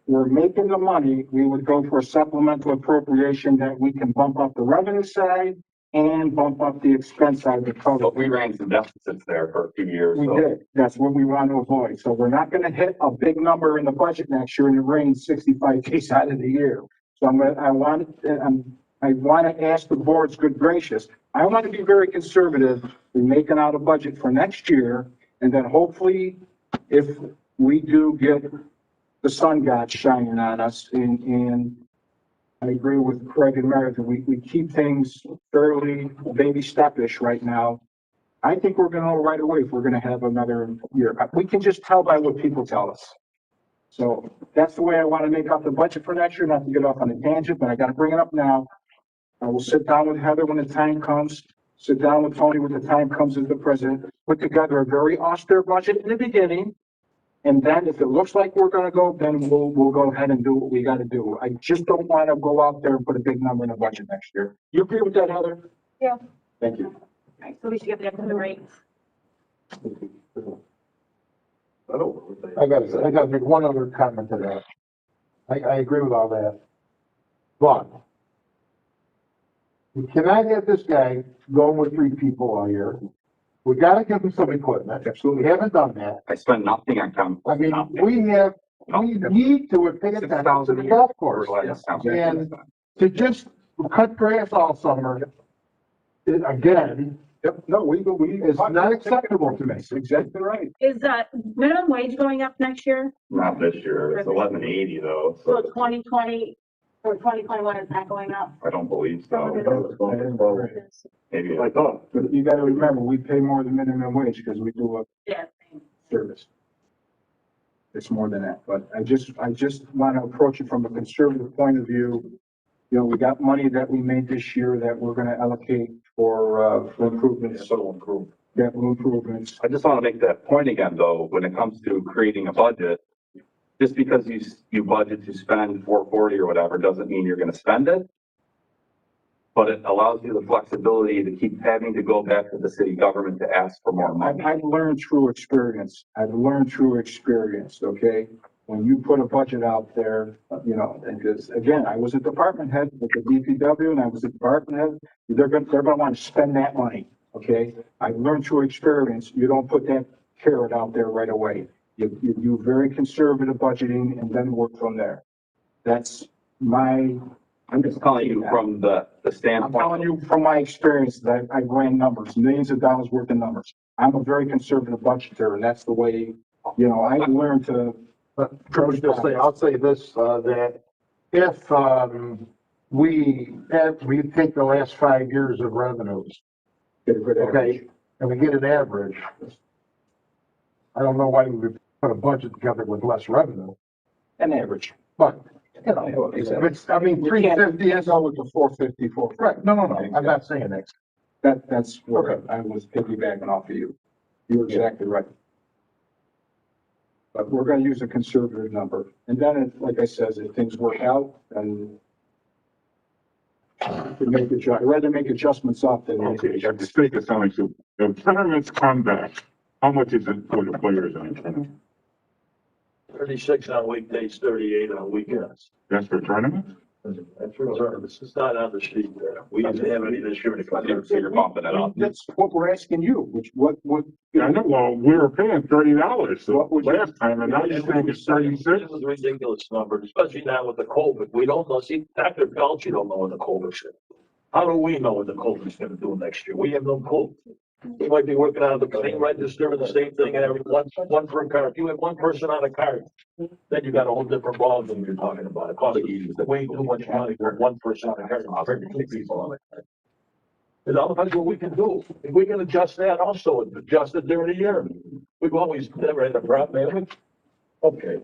we're making the money, we would go for a supplemental appropriation that we can bump up the revenue side and bump up the expense side of the But total. we ran some deficits there for a few years. We So did. That's what we want to avoid. So we're not gonna hit a big number in the budget next year and it rains 65 days out of the year. So I want to ask the board's good gracious. I want to be very conservative in making out a budget for next year. And then hopefully, if we do get the sun god shining on us and I agree with Craig and Meredith, we keep things fairly baby step-ish right now. I think we're gonna know right away if we're gonna have another year. We can just tell by what people tell us. So that's the way I want to make up the budget for next year, not to get off on a tangent, but I gotta bring it up now. I will sit down with Heather when the time comes, sit down with Tony when the time comes as the president, put together a very austere budget in the beginning. And then if it looks like we're gonna go, then we'll go ahead and do what we gotta do. I just don't want to go out there and put a big number in the budget next year. You agree with that, Heather? Yeah. Thank you. Right, so we should get that to the rates. I gotta make one other comment to that. I agree with all that. But we cannot have this guy going with 3 people all year. We gotta give him some equipment. Absolutely. We haven't done that. I spend nothing on chemicals. I mean, we need to pay attention to the golf course. And to just cut grass all summer, again, Yep, no, is not acceptable to me. That's exactly right. Is, minimum wage going up next year? Not this year. It's 1180 though. So So 2020 or 2021 is not going up? I don't believe so. Maybe. I thought. But you gotta remember, we pay more than minimum wage because we do a Yeah. service. It's more than that, but I just want to approach it from a conservative point of view. You know, we got money that we made this year that we're gonna allocate for improvements. Capital improvements. I just want to make that point again, though, when it comes to creating a budget, just because you budget to spend 440 or whatever, doesn't mean you're going to spend it. But it allows you the flexibility to keep having to go back to the city government to ask for more money. I've learned through experience. Okay? When you put a budget out there, you know, and because again, I was a department head with the DPW and I was a department head. They're gonna want to spend that money, okay? I've learned through experience, you don't put that carrot out there right away. You do very conservative budgeting and then work from there. That's my, I'm just calling you from the I'm standpoint. telling you from my experience that I ran numbers, millions of dollars worth of numbers. I'm a very conservative budgeter and that's the way, you know, I learned to. But let me just say, I'll say this, that if, we take the last 5 years of revenues, Get a good average. okay, and we get an average, I don't know why we would put a budget together with less revenue, An average. but, You know, if it's, I mean, We 350 can't is, go with the 450, 450. right, no, I'm not saying that. That's where I was piggybacking off of you. You're exactly right. But we're gonna use a conservative number. And then, like I said, if things work out, then I'd rather make adjustments up than. Okay, at the stake of selling soup, if tournaments come back, how much is it for the players on a tournament? 36 on weekdays, 38 on weekends. That's for tournaments? That's for service. It's not on the sheet there. We didn't have any this year to come in. So you're bumping it up. That's what we're asking you, what, Yeah, I know, well, we were paying $30 so What would you- last time, and now you're saying it's 36? This is a ridiculous number, especially now with the COVID. We don't know, see, Dr. Fauci don't know what the COVID's gonna do. How do we know what the COVID's gonna do next year? We have no clue. He might be working out of the same register, the same thing, and every one per card. If you have one person on a card, then you got a whole different ballgame you're talking about. It costs way too much money for one person on a card, compared to two people on a card. It all depends what we can do. If we can adjust that also, adjust it during the year. We've always never had a problem, have we? Okay.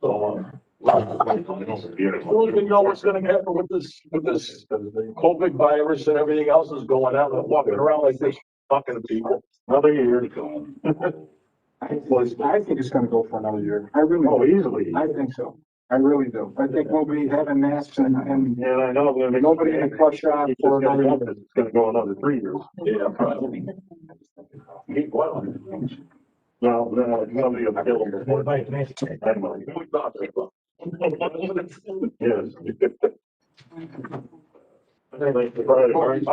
So, we don't even know what's gonna happen with this COVID virus and everything else is going on. We're walking around like this, talking to people. Another year. I think it's gonna go for another year. I really, Oh, easily. I think so. I really do. I think we'll be having masks and Yeah, I know, but nobody in the club shop for another year. it's gonna go another 3 years. Yeah, probably. Keep well. Well, somebody will kill them. We thought they were. Yes. I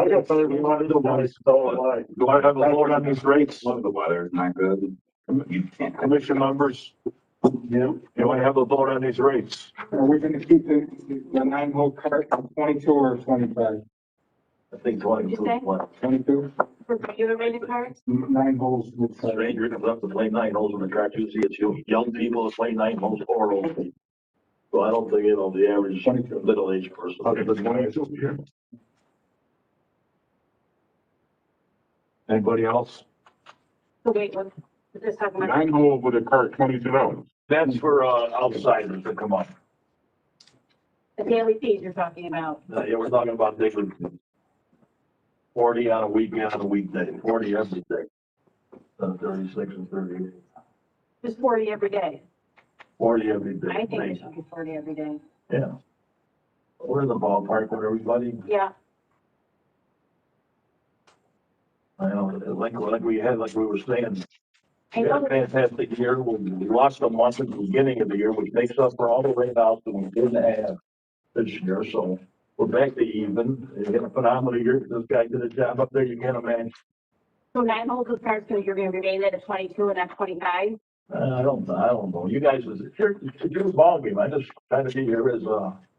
got something we want to do, but it's so like. Do I have a vote on these rates? The weather's not good. You can't. Commission members? Yeah. You want to have a vote on these rates? Are we gonna keep the 9-hole cart, 22 or 25? I think 22. say? 22, For regular rated cards? 9 holes with. Stranger comes up to play 9 holes in the track. Usually it's young people that play 9 holes or old people. So I don't think, the average 22. middle-aged person. Anybody else? So wait, we're just talking about. 9-hole with a cart, $22. That's for, outsiders that come up. The daily fees you're talking about. Yeah, we're talking about daily. 40 on a weekend, on a weekday, 40 every day. 36 and 38. Just 40 every day. 40 every day. I think it should be 40 every day. Yeah. We're in the ballpark with everybody. Yeah. I know, like we were saying, I we had know, a fantastic year. We lost a month at the beginning of the year, which makes up for all the rain outs that we didn't have this year. So we're back to even. You had a phenomenal year. This guy did a job up there. You can't imagine. so 9 holes of cards, so you're gonna be rated at 22 and not 25? I don't know. You guys, it's your ball game. I just trying to be here as,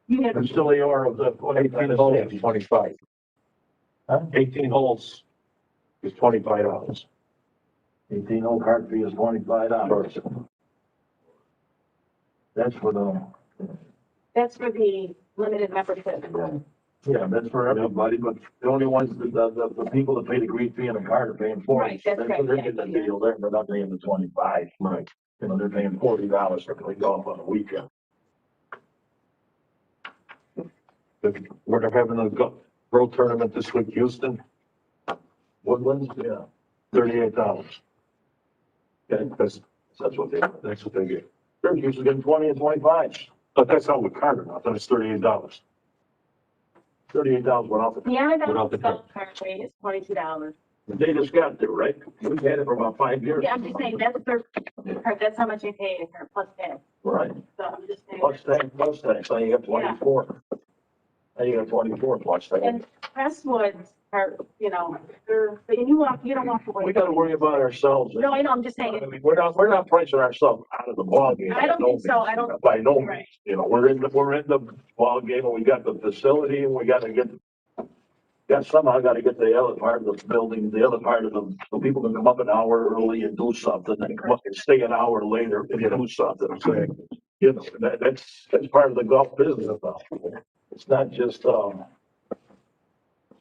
You have, conciliar of the. 18 holes is 25. Huh? 18 holes is $25. 18 hole card fee is $25. That's for that's for the limited membership. yeah, that's for everybody, but the only ones, the people that pay the green fee and the card are paying 40. Right, that's They're right, getting the deal there, they're not paying the 25. Right. They're paying $40 to play golf on a weekend. We're having a world tournament this week, Houston, Woodlands, yeah, $38. okay, That's that's what they get. they're usually getting 20 and 25. But that's not with card enough, then it's $38. $38 went off. The Amazon Without the golf cart rate is $22. They just got there, right? We've had it for about 5 years. Yeah, I'm just saying, that's for, that's how much you pay a plus tax. Right, So I'm just saying. plus tax, so you got 24. Now you got 24 watch that. And Crestwoods are, you know, and you don't walk away. We gotta worry about ourselves. No, I know, I'm just saying. I mean, we're not pricing ourselves out of the ballgame. I don't think so. I don't- By no means, Right. you know, we're in the ballgame and we got the facility and we gotta somehow gotta get the other part of the building, the other part of so people can come up an hour early and do something and come up and stay an hour later and do something. So, you know, that's part of the golf business now. It's not just going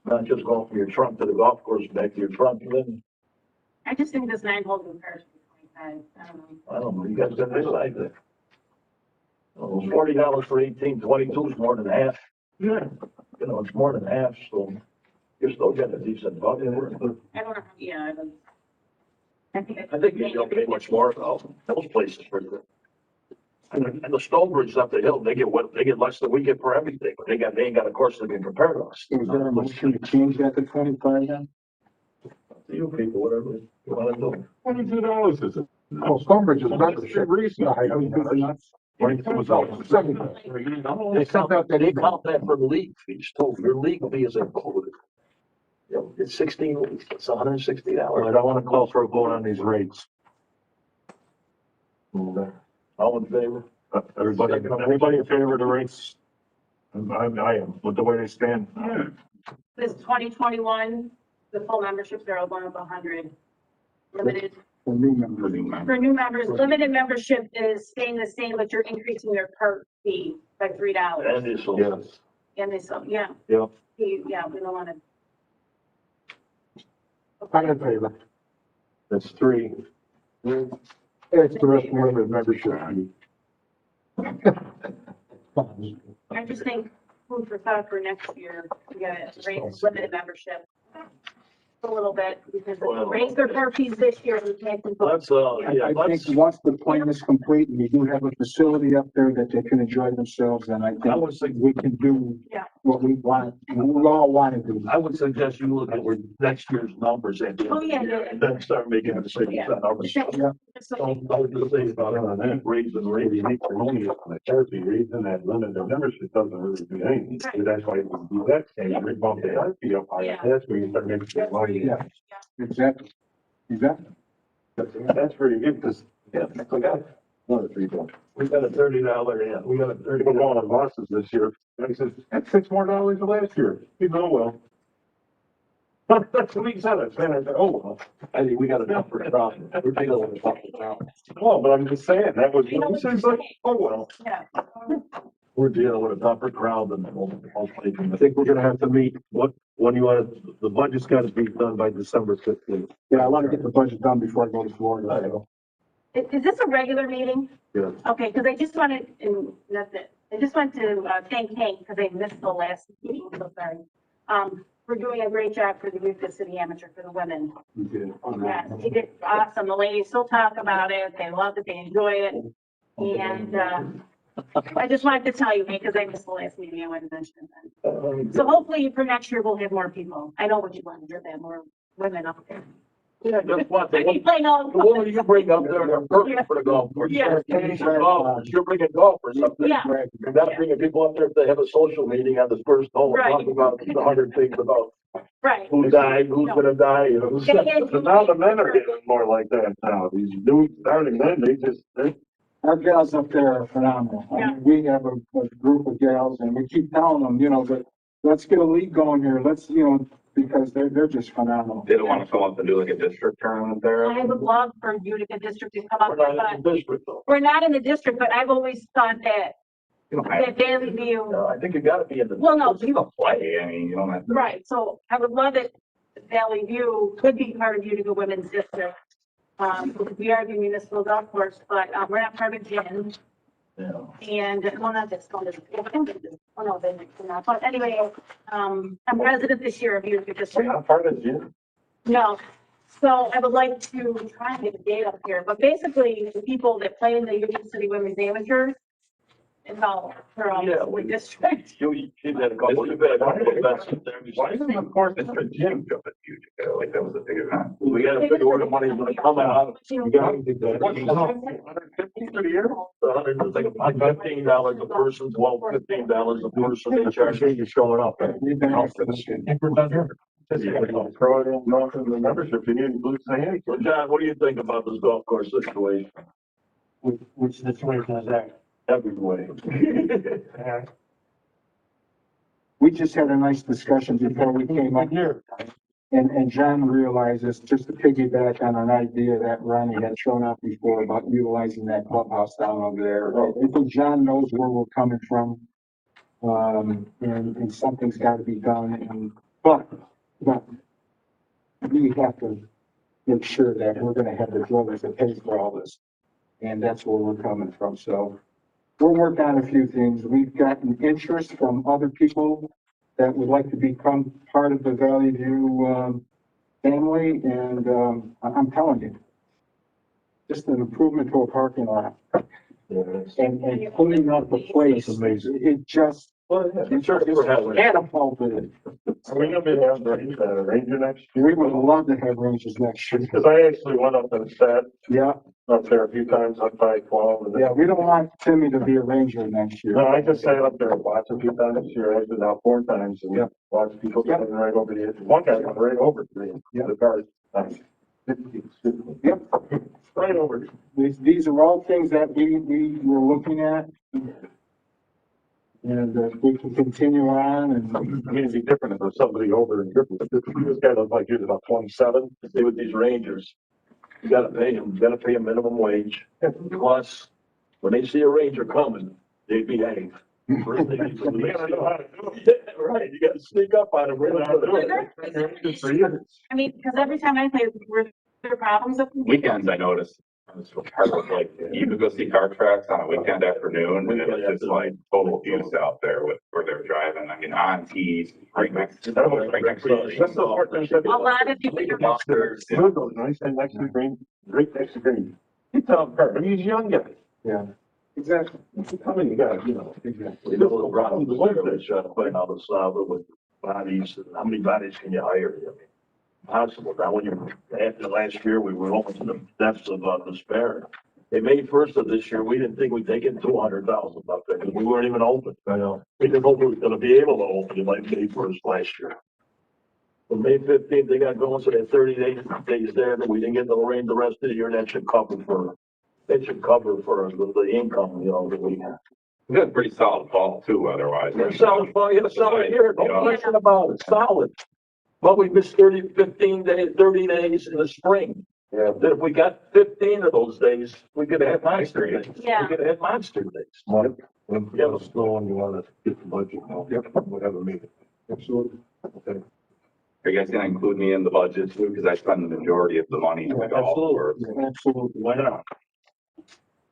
from your trunk to the golf course, back to your trunk, and then, I just think this 9 holes in Paris is 25. I don't know, you guys gotta decide that. Well, $40 for 18, 22 is more than half. Yeah. You know, it's more than half, so you're still getting a decent buck. I don't know, yeah, I don't. I think you don't pay much more though. Those places for the. And the Stonebridge up the hill, they get less than we get for everything, but they ain't got a course that can compare to us. Is there a motion to change that to 25 then? You people, whatever you wanna do. $22 is it? Well, Stonebridge is better. They count that for the league fees too. Your league fee is included. You know, it's 16 weeks, it's $160. I don't wanna call for a vote on these rates. All in favor? Everybody in favor of the rates? I am, with the way they stand. This 2021, the full memberships are going up 100. Limited, For new members. for new members, limited membership is staying the same, but you're increasing your part fee by $3. And it's, Yes. And they, so, yeah. Yep. Yeah, we don't want to. I'm in favor. That's 3. It's the rest of the membership. I just think food for thought for next year, we gotta raise limited membership a little bit, because if we raise their part fees this year, we can't. let's, yeah, I let's, think once the plan is complete and you do have a facility up there that they can enjoy themselves, then I I think would think, we can do Yeah. what we want, we all want to do. I would suggest you look at where next year's numbers and Oh, yeah, yeah. then start making decisions on numbers. Don't just say about raising rates. You need to only on the therapy reason that limited membership doesn't really do anything. So that's why we do that, and we bump the therapy up higher. That's where you start making some money. Yeah. Exactly. Exactly. That's pretty good, because, Yeah, we got one of the 3 bucks. we got a $30, yeah, we got a $30. People going on buses this year, and he says, that's $6 more than last year. You know, well. That's what he said, I said, oh, well. I think we got a tougher problem. We're dealing with a tougher problem. Well, but I'm just saying, that was, he says, like, oh, well. Yeah. We're dealing with a tougher crowd than most places. I think we're gonna have to meet, when you want, the budget's gotta be done by December 15th. Yeah, I want to get the budget done before I go to Florida. So. Is this a regular meeting? Yeah. Okay, because I just wanted, and that's it. I just want to thank Hank, because I missed the last meeting, so sorry. For doing a great job for the Utica City Amateur for the women. We did. Yes, he did awesome. The ladies still talk about it. They love it. They enjoy it. And I just wanted to tell you, because I missed the last meeting, I wanted to mention that. So hopefully for next year, we'll have more people. I know what you want to have more women up there. Yeah, just what, I keep playing all. the woman you bring up there, they're perfect for the golf course. Yeah. You're bringing golfers up there. Yeah. You're not bringing people up there if they have a social meeting on the first hole, Right. talking about the 100 things about Right. who died, who's gonna die, you know. So now the men are getting more like that now, these new starting men, they Our gals up there are phenomenal. I mean, we have a group of gals and we keep telling them, you know, that let's get a league going here. Let's, you know, because they're just phenomenal. They don't want to come up and do like a district tournament there. I would love for Utica District to come up, We're not in but the district though. we're not in the district, but I've always thought that, You don't have that Valley View, No, I think you gotta be in the. well, no, to play. I mean, you don't have to. right, so I would love it, if Valley View could be part of Utica Women's District. Because we are the municipal golf course, but, we're not part of GIN, Yeah. and, well, not this one, oh, no, they're not, but anyway, I'm resident this year of Utica District. I'm part of the gym. No, so I would like to try and get a date up here, but basically, the people that play in the Utica City Women's Amateur, it's all, they're all Yeah, the district. You've had a couple of events up there. Why isn't the fourth district gym jump at Utica? Like that was a big event. We gotta figure where the money's gonna come out. You got to do that. 150 for the year? $15 a person, $15 a person, they charge you showing up. Throw it in, nothing, the membership, you need to lose the hand. So John, what do you think about this golf course situation? Which situation is that? Every way. We just had a nice discussion before we came up here. And John realizes, just to piggyback on an idea that Ronnie had shown up before about utilizing that clubhouse down over there. I think John knows where we're coming from. And something's gotta be done but we have to make sure that we're gonna have the drillers that pays for all this. And that's where we're coming from. So we'll work on a few things. We've gotten interest from other people that would like to become part of the Valley View, family. And, I'm telling you, just an improvement to a parking lot and cleaning up the place. It just, catapulted it. Are we gonna be having a ranger next year? We would love to have rangers next year. Because I actually went up and sat Yeah, up there a few times on 512. And yeah, we don't want Timmy to be a ranger next year. no, I just sat up there and watched a few times this year. I've been out 4 times and Yep. watched people Yep. coming right over the edge. One guy went right over to me. Yep. The cars. Yep. Right over. These are all things that we were looking at. And we can continue on and, I mean, it'd be different if there's somebody over in Griffin. This guy looks like he's about 27. Stay with these rangers. You gotta pay them, you gotta pay a minimum wage. Plus, when they see a ranger coming, they behave. First thing you do, You gotta know how to do it. Yeah, right, you gotta sneak up on them. I mean, because every time I say, were there problems with Weekends, I noticed, it's like, you could go see car tracks on a weekend afternoon, and it's just like total abuse out there with where they're driving. I mean, on tees, right next to That's the part that- a lot of people? monsters. Good goes nice and next to the green, right next to green. He's Tom Carter, I mean, he's a young guy. yeah, exactly. How many guys, you know? We got a little problem with the winter, trying to find out the solid with bodies, and how many bodies can you hire? I mean, possible. Now, when you, after last year, we were almost in the depths of despair. They May 1st of this year, we didn't think we'd take in 200,000 up there, because we weren't even open. I know. We didn't hope we were gonna be able to open it like May 1st last year. But May 15th, they got going, so they had 30 days there, and we didn't get the rain the rest of the year, and that should cover for the income, you know, that we have. We had a pretty solid fall too, otherwise. Yeah, solid, well, yeah, solid here, no question about it, solid. But we missed 15 days, 30 days in the spring. Yeah. That if we got 15 of those days, we could have had monster days. Yeah. We could have had monster days. When it's going, you wanna get the budget now. Yep. Whatever meeting. Absolutely. Okay. Are you guys gonna include me in the budget too? Because I spend the majority of the money on the golf course. Absolutely. Why not?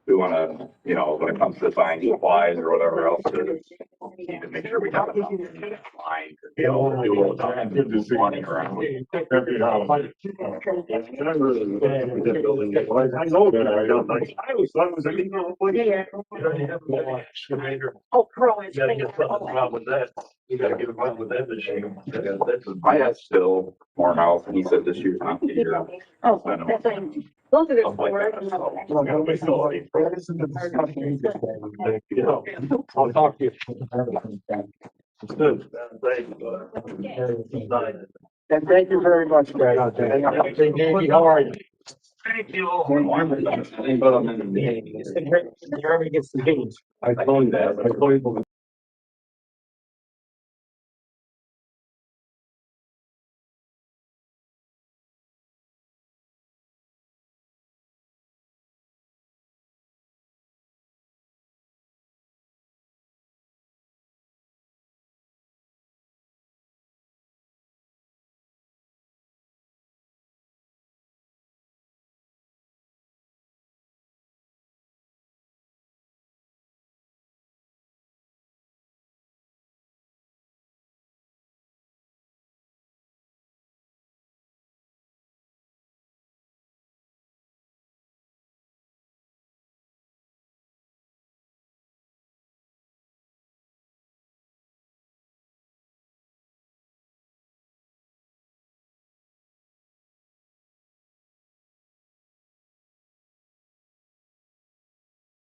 We wanna, you know, when it comes to buying supplies or whatever else, we need to make sure we have enough in line to be able to do all the time, Good to see you. money around. Every holiday. And I really love that building. I know that, I don't, I was like, you know, like, Yeah. You don't have an excavator. Oh, Crow is. You gotta get something wrong with that. You gotta get around with that machine. That's a. I asked Phil Morehouse, and he said this year's not the year. Oh, that's right. Those are the Stuff like words. that, so. Well, that'll be so- that isn't the discussion we just had. You know, I'll talk to you. it's good. Thank you. And thank you very much, guys. Hey, Jamie, how are you? Thank you. But I'm in the. Jeremy gets the games. I told you that. I told you.